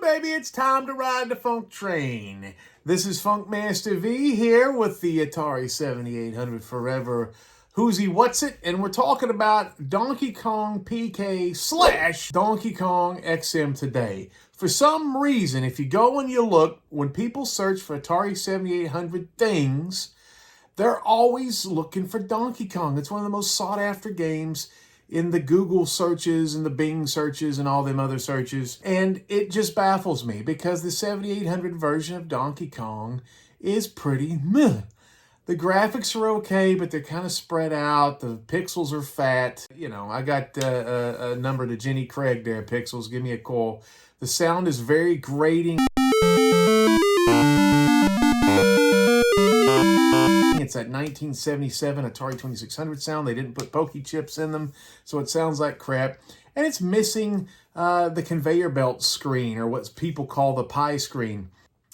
baby, it's time to ride the funk train. This is Funkmaster V here with the Atari 7800 Forever Who's He What's It, and we're talking about Donkey Kong PK / Donkey Kong XM today. For some reason, if you go and you look, when people search for Atari 7800 things, they're always looking for Donkey Kong. It's one of the most sought after games in the Google searches and the Bing searches and all them other searches. And it just baffles me because the 7800 version of Donkey Kong is pretty meh. The graphics are okay, but they're kind of spread out. The pixels are fat. You know, I got a number to Jenny Craig there, Pixels. Give me a call. The sound is very grating. It's that 1977 Atari 2600 sound. They didn't put pokey chips in them, so it sounds like crap. And it's missing the conveyor belt screen, or what people call the pie screen.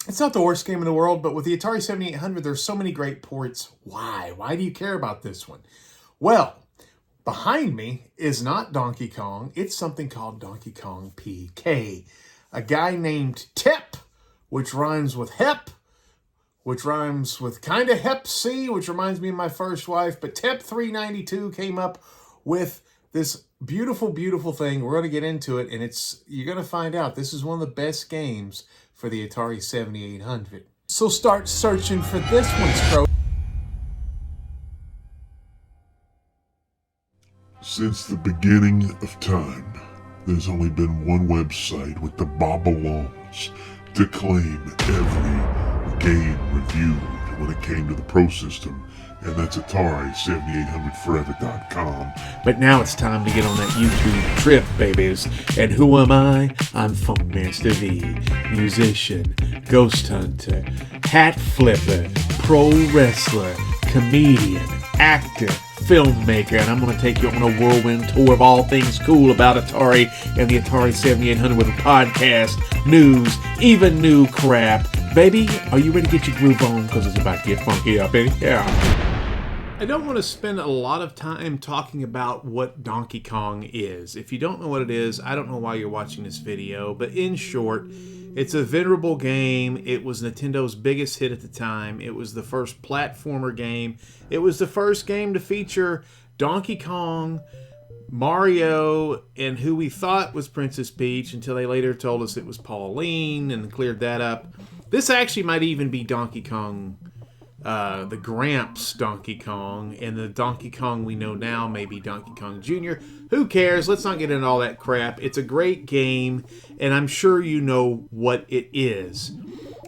It's not the worst game in the world, but with the Atari 7800, there's so many great ports. Why? Why do you care about this one? Well, behind me is not Donkey Kong. It's something called Donkey Kong PK. A guy named Tep, which rhymes with Hep, which rhymes with kind of Hep C, which reminds me of my first wife. But Tep392 came up with this beautiful, beautiful thing. We're going to get into it, and you're going to find out this is one of the best games for the Atari 7800. So start searching for this one, Scro. Since the beginning of time, there's only been one website with the Babylons to claim every game reviewed when it came to the Prosystem, and that's Atari7800forever.com. But now it's time to get on that YouTube trip, babies. And who am I? I'm Funkmaster V, musician, ghost hunter, hat flipper, pro wrestler, comedian, actor, filmmaker, and I'm going to take you on a whirlwind tour of all things cool about Atari and the Atari 7800 with a podcast, news, even new crap. Baby, are you ready to get your groove on? Because it's about to get funky up in here. I don't want to spend a lot of time talking about what Donkey Kong is. If you don't know what it is, I don't know why you're watching this video, but in short, it's a venerable game. It was Nintendo's biggest hit at the time. It was the first platformer game. It was the first game to feature Donkey Kong, Mario, and who we thought was Princess Peach until they later told us it was Pauline and cleared that up. This actually might even be Donkey Kong, the Gramps Donkey Kong, and the Donkey Kong we know now may be Donkey Kong Jr. Who cares? Let's not get into all that crap. It's a great game, and I'm sure you know what it is.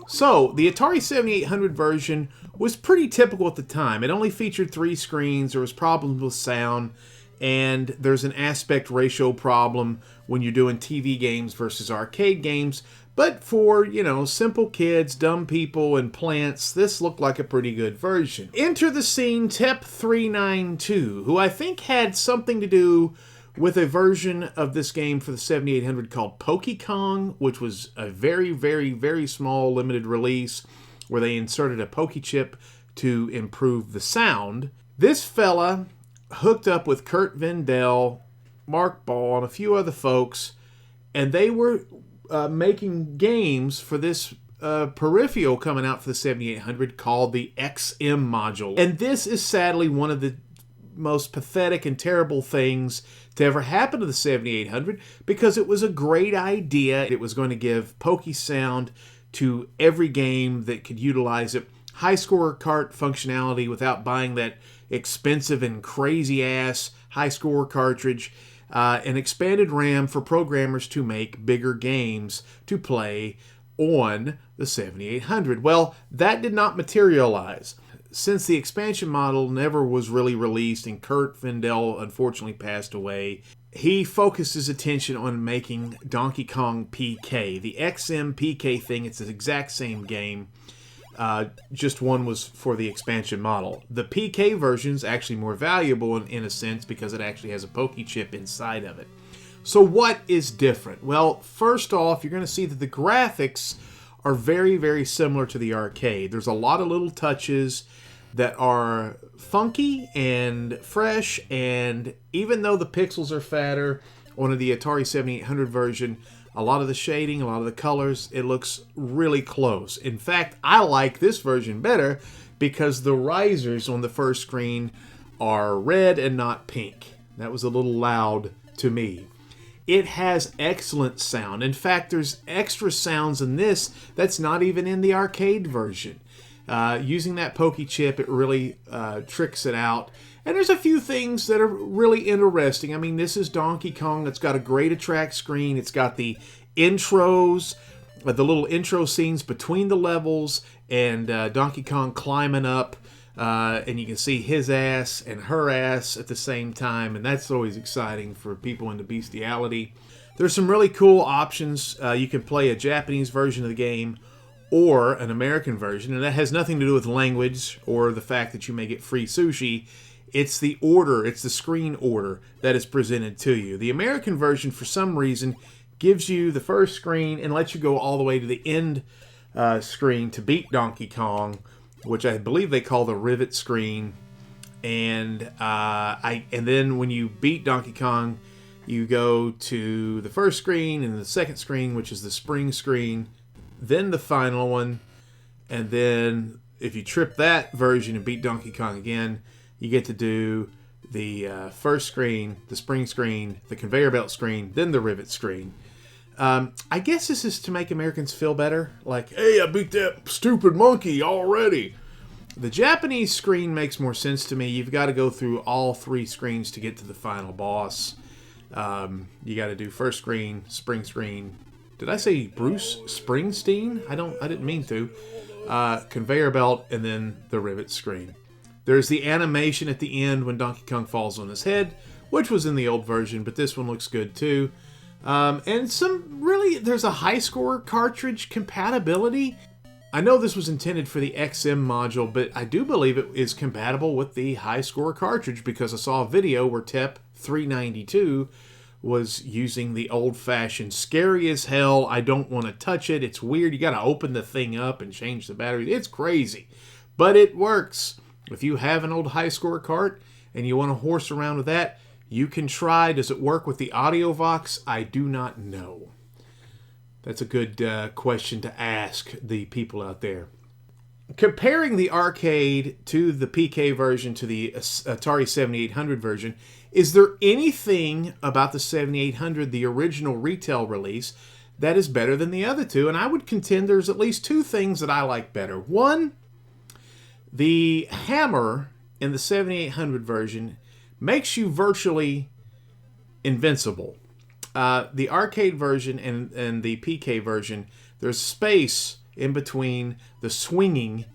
So, the Atari 7800 version was pretty typical at the time. It only featured 3 screens, there was problems with sound, and there's an aspect ratio problem when you're doing TV games versus arcade games. But for, simple kids, dumb people, and plants, this looked like a pretty good version. Enter the scene Tep392, who I think had something to do with a version of this game for the 7800 called Pokey Kong, which was a very, very, very small limited release where they inserted a pokey chip to improve the sound. This fella hooked up with Kurt Vendel, Mark Ball, and a few other folks, and they were making games for this peripheral coming out for the 7800 called the XM module. And this is sadly one of the most pathetic and terrible things to ever happen to the 7800 because it was a great idea. It was going to give pokey sound to every game that could utilize it. High score cart functionality without buying that expensive and crazy ass high score cartridge. An expanded RAM for programmers to make bigger games to play on the 7800. Well, that did not materialize. Since the expansion model never was really released and Kurt Vendel unfortunately passed away, he focused his attention on making Donkey Kong PK. The XM PK thing, it's the exact same game. Just one was for the expansion model. The PK version is actually more valuable in a sense because it actually has a pokey chip inside of it. So what is different? Well, first off, you're going to see that the graphics are very, very similar to the arcade. There's a lot of little touches that are funky and fresh, and even though the pixels are fatter on the Atari 7800 version, A lot of the shading, a lot of the colors, it looks really close. In fact, I like this version better because the risers on the first screen are red and not pink. That was a little loud to me. It has excellent sound. In fact, there's extra sounds in this that's not even in the arcade version. Using that pokey chip, it really tricks it out. And there's a few things that are really interesting. I mean, this is Donkey Kong. It's got a great attract screen. It's got the intros, the little intro scenes between the levels, and Donkey Kong climbing up. And you can see his ass and her ass at the same time. And that's always exciting for people into bestiality. There's some really cool options. You can play a Japanese version of the game or an American version. And that has nothing to do with language or the fact that you may get free sushi. It's the order, it's the screen order that is presented to you. The American version, for some reason, gives you the first screen and lets you go all the way to the end screen to beat Donkey Kong, which I believe they call the rivet screen. And then when you beat Donkey Kong, you go to the first screen and the second screen, which is the spring screen, then the final one, and then if you trip that version and beat Donkey Kong again, you get to do the first screen, the spring screen, the conveyor belt screen, then the rivet screen. I guess this is to make Americans feel better. Like, hey, I beat that stupid monkey already. The Japanese screen makes more sense to me. You've got to go through all three screens to get to the final boss. You got to do first screen, spring screen. Did I say Bruce Springsteen? I didn't mean to. Conveyor belt, and then the rivet screen. There's the animation at the end when Donkey Kong falls on his head, which was in the old version, but this one looks good too. And there's a high score cartridge compatibility. I know this was intended for the XM module, but I do believe it is compatible with the high score cartridge because I saw a video where TEP 392 was using the old-fashioned scary as hell, I don't want to touch it, it's weird, you got to open the thing up and change the battery. It's crazy, but it works. If you have an old high score cart and you want to horse around with that, you can try. Does it work with the AudioVox? I do not know. That's a good question to ask the people out there. Comparing the arcade to the PK version to the Atari 7800 version, is there anything about the 7800, the original retail release, that is better than the other two? And I would contend there's at least two things that I like better. One, the hammer in the 7800 version makes you virtually invincible. The arcade version and the PK version, there's space in between the swinging,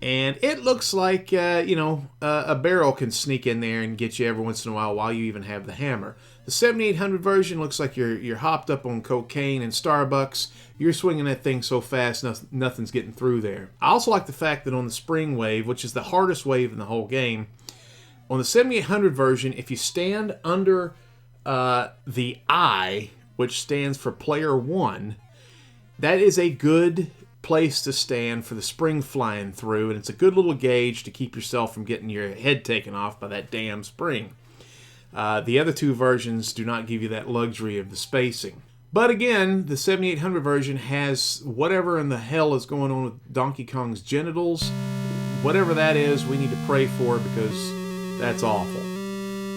and it looks like a barrel can sneak in there and get you every once in a while you even have the hammer. The 7800 version looks like you're hopped up on cocaine and Starbucks. You're swinging that thing so fast, nothing's getting through there. I also like the fact that on the spring wave, which is the hardest wave in the whole game, on the 7800 version, if you stand under the I, which stands for player 1, that is a good place to stand for the spring flying through, and it's a good little gauge to keep yourself from getting your head taken off by that damn spring. The other two versions do not give you that luxury of the spacing. But again, the 7800 version has whatever in the hell is going on with Donkey Kong's genitals. Whatever that is, we need to pray for because that's awful.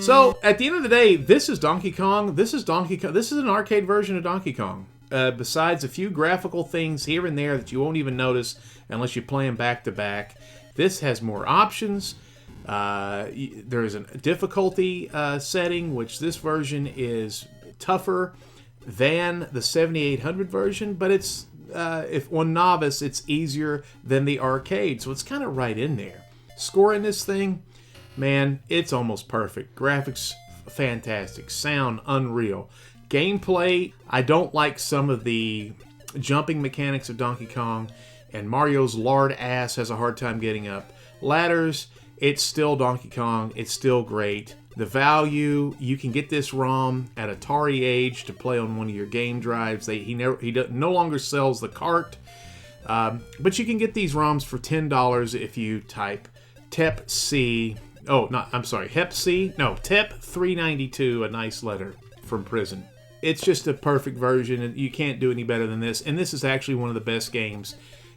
So, at the end of the day, this is Donkey Kong. This is an arcade version of Donkey Kong. Besides a few graphical things here and there that you won't even notice unless you play them back to back, this has more options. There is a difficulty setting, which this version is tougher than the 7800 version, but it's if on novice, it's easier than the arcade, so it's kind of right in there. Scoring this thing, man, it's almost perfect. Graphics, fantastic. Sound, unreal. Gameplay, I don't like some of the jumping mechanics of Donkey Kong, and Mario's lard ass has a hard time getting up. Ladders, it's still Donkey Kong. It's still great. The value, you can get this ROM at Atari age to play on one of your game drives. He no longer sells the cart, but you can get these ROMs for $10 if you type TEP-C. Oh, not, I'm sorry, Hep-C? No, TEP 392, a nice letter from prison. it's just a perfect version, and you can't do any better than this. And this is actually one of the best games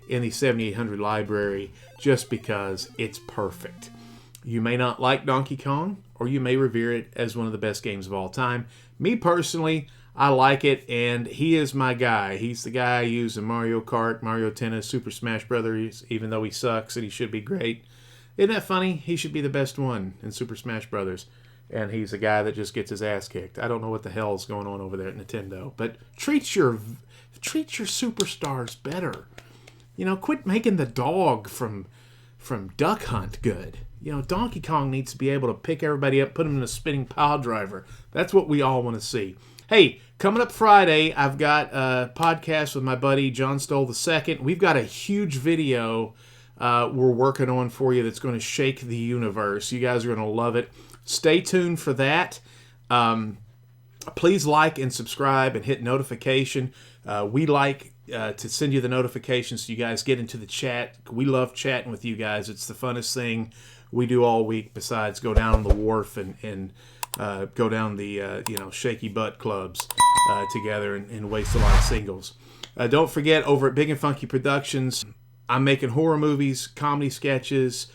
in the 7800 library just because it's perfect. You may not like Donkey Kong, or you may revere it as one of the best games of all time. Me personally, I like it, and he is my guy. He's the guy I use in Mario Kart, Mario Tennis, Super Smash Brothers, even though he sucks and he should be great. Isn't that funny? He should be the best one in Super Smash Brothers, and he's a guy that just gets his ass kicked. I don't know what the hell's going on over there at Nintendo, but treat your superstars better. You know, quit making the dog from Duck Hunt good. You know, Donkey Kong needs to be able to pick everybody up, put them in a spinning pile driver. That's what we all want to see. Hey, coming up Friday, I've got a podcast with my buddy John Stoll II. We've got a huge video we're working on for you that's going to shake the universe. You guys are going to love it. Stay tuned for that. Please like and subscribe and hit notification. We like to send you the notifications so you guys get into the chat. We love chatting with you guys. It's the funnest thing we do all week besides go down on the wharf and go down the shaky butt clubs together and waste a lot of singles. Don't forget, over at Big and Funky Productions, I'm making horror movies, comedy sketches,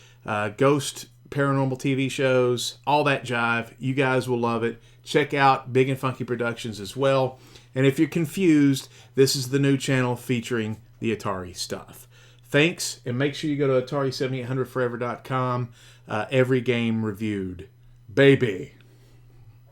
ghost paranormal TV shows, all that jive. You guys will love it. Check out Big and Funky Productions as well. And if you're confused, this is the new channel featuring the Atari stuff. Thanks, and make sure you go to Atari7800forever.com. Every game reviewed. Baby.